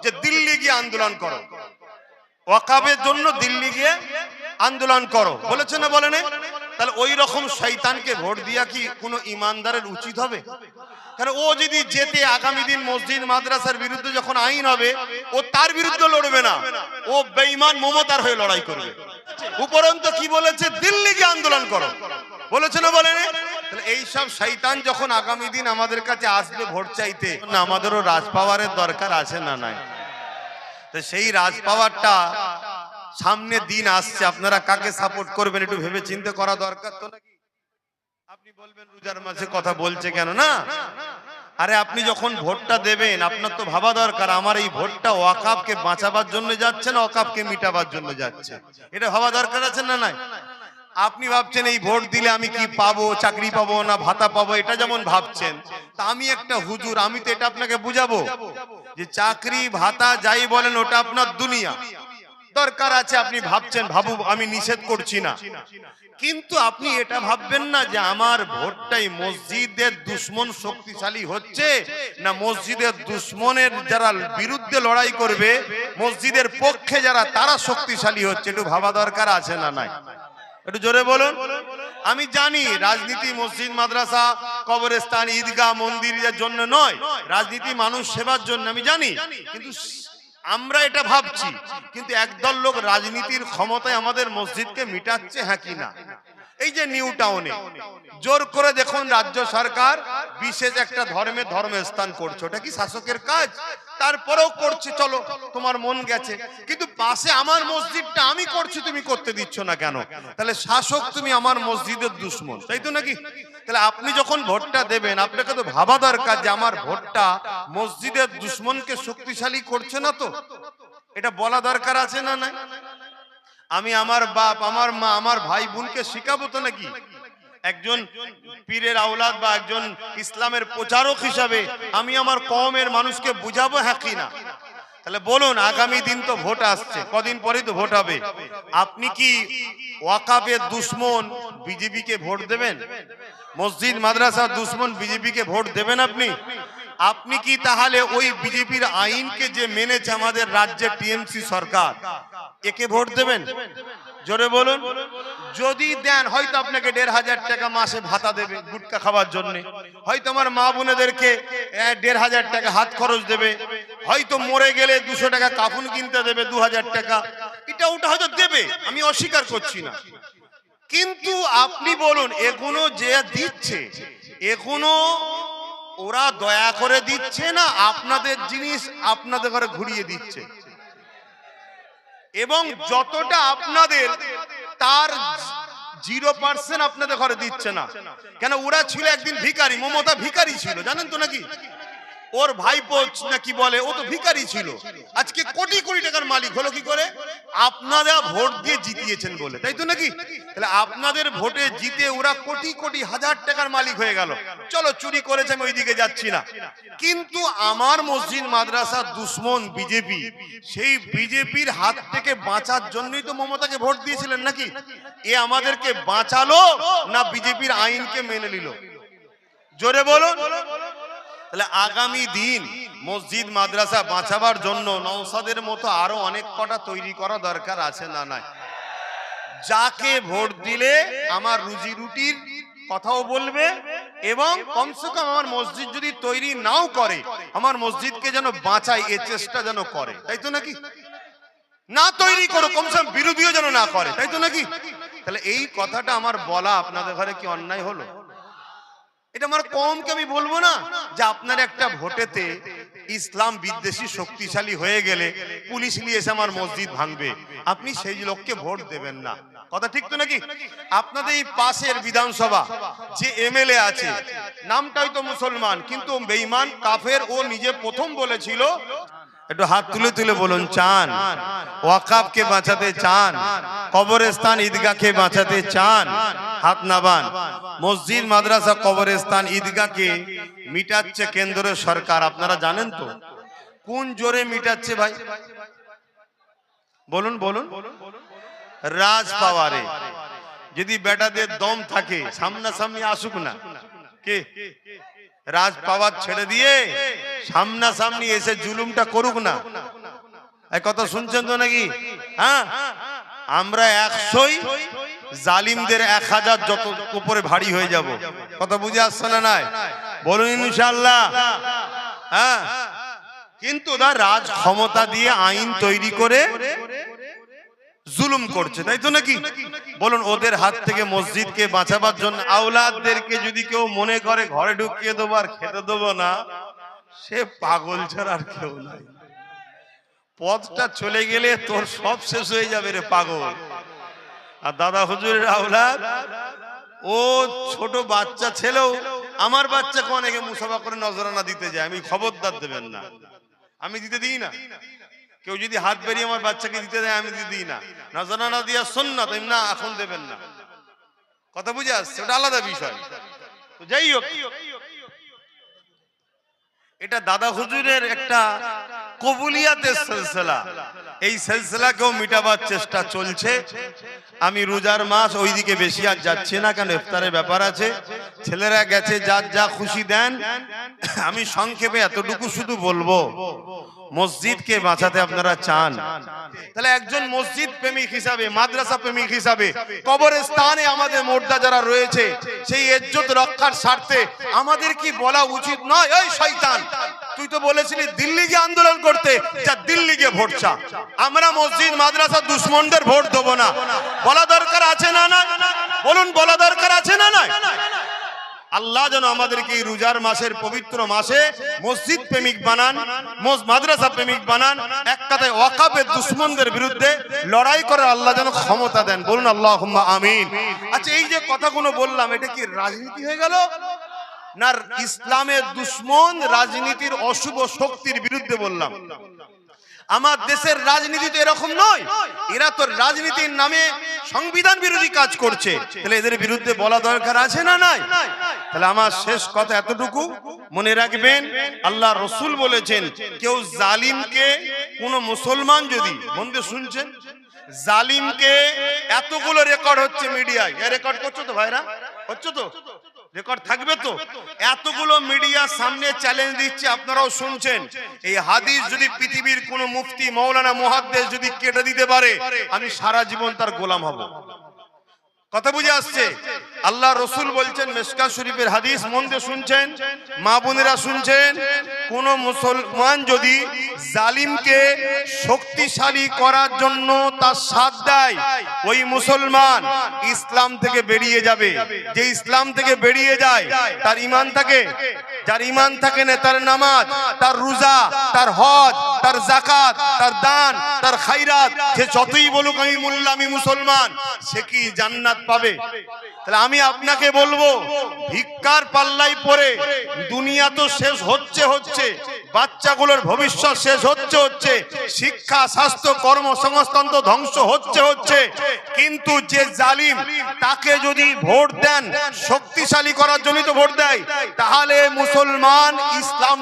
যে দিল্লি গিয়ে আন্দোলন করো, ওয়াকাফের জন্য দিল্লি গিয়ে আন্দোলন করো, বলেছে না বলেন? তাহলে ওই রকম শয়তানকে ভোট দিয়া কি কোনো ইমানদারের উচিত হবে? কারণ ও যদি যেতে আগামী দিন মসজিদ মাদ্রাসার বিরুদ্ধে যখন আইন হবে, ও তার বিরুদ্ধে লড়বে না, ও বেঈমান মমতার হয়ে লড়াই করবে। উপরন্ত কি বলেছে? দিল্লি গিয়ে আন্দোলন করো, বলেছে না বলেন? তাহলে এইসব শয়তান যখন আগামী দিন আমাদের কাছে আসবে ভোট চাইতে, না আমাদেরও রাজ পাওয়ারের দরকার আছে না নাই? তো সেই রাজ পাওয়ারটা সামনে দিন আসছে, আপনারা কাকে সাপোর্ট করবেন একটু ভেবে চিন্তে করা দরকার তো নাকি? আপনি বলবেন রোজার মাসে কথা বলছে কেন? না, আরে আপনি যখন ভোটটা দেবেন আপনার তো ভাবা দরকার আমার এই ভোটটা ওয়াকাফকে বাঁচাবার জন্য যাচ্ছে না ওয়াকাফকে মিটাবার জন্য যাচ্ছে, এটা ভাবা দরকার আছে না নাই? আপনি ভাবছেন এই ভোট দিলে আমি কি পাবো, চাকরি পাবো না ভাতা পাবো, এটা যেমন ভাবছেন, তা আমি একটা হুজুর, আমি তো এটা আপনাকে বুঝাবো যে চাকরি ভাতা যাই বলেন ওটা আপনার দুনিয়া, দরকার আছে আপনি ভাবছেন, ভাবুক, আমি নিষেধ করছি না, কিন্তু আপনি এটা ভাববেন না যে আমার ভোটটাই মসজিদের দুশ্মন শক্তিশালী হচ্ছে না মসজিদের দুশ্মনের যারা বিরুদ্ধে লড়াই করবে, মসজিদের পক্ষে যারা তারা শক্তিশালী হচ্ছে, একটু ভাবা দরকার আছে না নাই? একটু জোরে বলুন। আমি জানি রাজনীতি মসজিদ মাদ্রাসা কবরস্থান ঈদগাহ মন্দিরের জন্য নয়, রাজনীতি মানুষ সেবার জন্য, আমি জানি, কিন্তু আমরা এটা ভাবছি, কিন্তু একদল লোক রাজনীতির ক্ষমতায় আমাদের মসজিদকে মিটাচ্ছে, হ্যাঁ কি না? এই যে নিউ টাউনে জোর করে দেখুন রাজ্য সরকার বিশেষ একটা ধর্মের স্থান করছে, ওটা কি শাসকের কাজ? তারপরেও করছে, চলো তোমার মন গেছে, কিন্তু পাশে আমার মসজিদটা আমি করছি তুমি করতে দিচ্ছ না কেন? তাহলে শাসক তুমি আমার মসজিদের দুশ্মন, তাই তো নাকি? তাহলে আপনি যখন ভোটটা দেবেন আপনাকে তো ভাবা দরকার যে আমার ভোটটা মসজিদের দুশ্মনকে শক্তিশালী করছে না তো, এটা বলা দরকার আছে না নাই? আমি আমার বাপ আমার মা আমার ভাই বোনকে শিখাবো তো নাকি? একজন পীরের আওলাদ বা একজন ইসলামের প্রচারক হিসাবে আমি আমার কওমের মানুষকে বুঝাবো, হ্যাঁ কি না? তাহলে বলুন, আগামী দিন তো ভোট আসছে, কদিন পরেই তো ভোট হবে, আপনি কি ওয়াকাফের দুশ্মন বিজেপিকে ভোট দেবেন? মসজিদ মাদ্রাসার দুশ্মন বিজেপিকে ভোট দেবেন আপনি? আপনি কি তাহলে ওই বিজেপির আইনকে যে মেনেছে আমাদের রাজ্যের টিএমসি সরকার, একে ভোট দেবেন? জোরে বলুন। যদি দেন হয়তো আপনাকে ১৫০০ টাকা মাসে ভাতা দেবে গুটকা খাওয়ার জন্য, হয়তো আমার মা বোনেদেরকে ১৫০০ টাকা হাত খরচ দেবে, হয়তো মরে গেলে ২০০ টাকা কাফন কিনতে দেবে, ২০০০ টাকা, এটা ওটা হয়তো দেবে, আমি অস্বীকার করছি না, কিন্তু আপনি বলুন এগুলো যে দিচ্ছে এগুলো ওরা দয়া করে দিচ্ছে না আপনাদের জিনিস আপনাদের ঘরে ঘুরিয়ে দিচ্ছে? এবং যতটা আপনাদের তার 0% আপনাদের ঘরে দিচ্ছে না কেন? ওরা ছিল একদিন ভিখারি, মমতা ভিখারি ছিল, জানেন তো নাকি? ওর ভাইপো নাকি বলে ও তো ভিখারি ছিল, আজকে কোটি কোটি টাকার মালিক হলো কি করে? আপনারা ভোট দিয়ে জিতিয়েছেন বলে, তাই তো নাকি? তাহলে আপনাদের ভোটে জিতে ওরা কোটি কোটি হাজার টাকার মালিক হয়ে গেল। চলো চুরি করেছে আমি ওইদিকে যাচ্ছি না, কিন্তু আমার মসজিদ মাদ্রাসার দুশ্মন বিজেপি, সেই বিজেপির হাত থেকে বাঁচার জন্যই তো মমতাকে ভোট দিয়েছিলেন নাকি? এ আমাদেরকে বাঁচালো না বিজেপির আইনকে মেনে নিল? জোরে বলুন। তাহলে আগামী দিন মসজিদ মাদ্রাসা বাঁচাবার জন্য নওশাদের মতো আরো অনেক কটা তৈরি করা দরকার আছে না নাই? যাকে ভোট দিলে আমার রুজি রুটির কথাও বলবে এবং কমসে কম আমার মসজিদ যদি তৈরি নাও করে আমার মসজিদকে যেন বাঁচায় এ চেষ্টা যেন করে, তাই তো নাকি? না তৈরি করো কমসে কম বিরোধীও যেন না করে, তাই তো নাকি? তাহলে এই কথাটা আমার বলা আপনাদের ঘরে কি অন্যায় হলো? এটা আমার কমকে আমি বলবো না যে আপনার একটা ভোটেতে ইসলাম বিদ্বেষী শক্তিশালী হয়ে গেলে পুলিশ নিয়ে এসে আমার মসজিদ ভাঙবে, আপনি সেই লোককে ভোট দেবেন না, কথা ঠিক তো নাকি? আপনাদের এই পাশের বিধানসভা যে এমএলএ আছে নামটাই তো মুসলমান কিন্তু বেঈমান কাফের, ও নিজে প্রথম বলেছিল, একটু হাত তুলে তুলে বলুন, চান ওয়াকাফকে বাঁচাতে চান, কবরস্থান ঈদগাহকে বাঁচাতে চান, হাত নাবান। মসজিদ মাদ্রাসা কবরস্থান ঈদগাহকে মিটাচ্ছে কেন্দ্রীয় সরকার, আপনারা জানেন তো? কোন জোরে মিটাচ্ছে ভাই বলুন বলুন? রাজ পাওয়ারে। যদি বেটাদের দম থাকে সামনাসামনি আসুক না, কে রাজ পাওয়ার ছেড়ে দিয়ে সামনাসামনি এসে জুলুমটা করুক না, এই কথা শুনছেন তো নাকি? হ্যাঁ, আমরা 100ই জালিমদের 1000 যত উপরে ভারী হয়ে যাব। কথা বুঝে আসছে না? নাই বলুন ইনশাআল্লাহ। হ্যাঁ, কিন্তু ওরা রাজ ক্ষমতা দিয়ে আইন তৈরি করে জুলুম করছে, তাই তো নাকি? বলুন, ওদের হাত থেকে মসজিদকে বাঁচাবার জন্য আওলাদদেরকে যদি কেউ মনে করে ঘরে ঢুকিয়ে দেবো আর খেতে দেবো না, সে পাগল ছাড়া আর কেউ নাই। পথটা চলে গেলে তোর সব শেষ হয়ে যাবে রে পাগল। আর দাদা হুজুরের আওলাদ, ও ছোট বাচ্চা ছেলেও, আমার বাচ্চাকে অনেকে মুসাফা করে নজরানা দিতে যায়, আমি খবরদার দেবেন না, আমি দিতে দিই না। কেউ যদি হাত বেরিয়ে আমার বাচ্চাকে দিতে দেয়, আমি দিতে দিই না। নজরানা দিয়া সুন্নাত, না এখন দেবেন না। কথা বুঝে আসছে? ওটা আলাদা বিষয়। তো যাই হোক, এটা দাদা হুজুরের একটা কবুলিয়াতের সিলসিলা। এই সিলসিলাকেও মিটাবার চেষ্টা চলছে। আমি রোজার মাস ওইদিকে বেশি আর যাচ্ছি না, কারণ ইফতারের ব্যাপার আছে। ছেলেরা গেছে, যার যা খুশি দেন। আমি সংক্ষেপে এতটুকু শুধু বলবো, মসজিদকে বাঁচাতে আপনারা চান, তাহলে একজন মসজিদ প্রেমিক হিসাবে, মাদ্রাসা প্রেমিক হিসাবে, কবরস্থানে আমাদের মুর্দা যারা রয়েছে, সেই ইজ্জত রক্ষার স্বার্থে আমাদের কি বলা উচিত নয়, এই শয়তান তুই তো বলেছিলি দিল্লি গিয়ে আন্দোলন করতে, যা দিল্লি গিয়ে ভোট চা, আমরা মসজিদ মাদ্রাসা দুশ্মনদের ভোট দেবো না, বলা দরকার আছে না? না বলুন, বলা দরকার আছে না? না। আল্লাহ যেন আমাদেরকে এই রোজার মাসের পবিত্র মাসে মসজিদ প্রেমিক বানান, মাদ্রাসা প্রেমিক বানান, এক কথায় ওয়াকাফের দুশমনদের বিরুদ্ধে লড়াই করার আল্লাহ যেন ক্ষমতা দেন। বলুন আল্লাহুম্মা আমিন। আচ্ছা, এই যে কথাগুলো বললাম, এটা কি রাজনীতি হয়ে গেল না ইসলামের দুশমন রাজনীতির অশুভ শক্তির বিরুদ্ধে বললাম? আমার দেশের রাজনীতি তো এরকম নয়, এরা তো রাজনীতির নামে সংবিধান বিরোধী কাজ করছে, তাহলে এদের বিরুদ্ধে বলা দরকার আছে না? নাই। তাহলে আমার শেষ কথা এতটুকু মনে রাখবেন, আল্লাহ রসুল বলেছেন, কেউ জালিমকে, কোন মুসলমান যদি, মন দিয়ে শুনছেন, জালিমকে, এতগুলো রেকর্ড হচ্ছে মিডিয়ায়, রেকর্ড করছো তো ভাইরা? হচ্ছে তো? রেকর্ড থাকবে তো? এতগুলো মিডিয়ার সামনে চ্যালেঞ্জ দিচ্ছে, আপনারাও শুনছেন। এই হাদিস যদি পৃথিবীর কোন মুফতি, মৌলানা, মুহাদ্দিস যদি কেটে দিতে পারে, আমি সারা জীবন তার গোলাম হব। কথা বুঝে আসছে? আল্লাহ রসুল বলছেন, মিশকাত শরীফের হাদিস, মন দিয়ে শুনছেন, মা বোনেরা শুনছেন, কোন মুসলমান যদি জালিমকে শক্তিশালী করার জন্য তার সাথ দেয়, ওই মুসলমান ইসলাম থেকে বেরিয়ে যাবে। যে ইসলাম থেকে বেরিয়ে যায়, তার ঈমান থাকে, যার ঈমান থাকে না, তার নামাজ, তার রোজা, তার হজ, তার যাকাত, তার দান, তার খায়রাত, সে যতই বলুক আমি মোল্লা, আমি মুসলমান, সে কি জান্নাত পাবে? তাহলে আমি আপনাকে বলবো, ভিক্ষার পাল্লাই পড়ে দুনিয়া তো শেষ হচ্ছে, বাচ্চাগুলোর ভবিষ্যৎ শেষ হচ্ছে, শিক্ষা, স্বাস্থ্য, কর্মসংস্থান তো ধ্বংস হচ্ছে, কিন্তু যে জালিম, তাকে যদি ভোট দেন, শক্তিশালী করার জন্য তো ভোট দেয়, তাহলে মুসলমান ইসলাম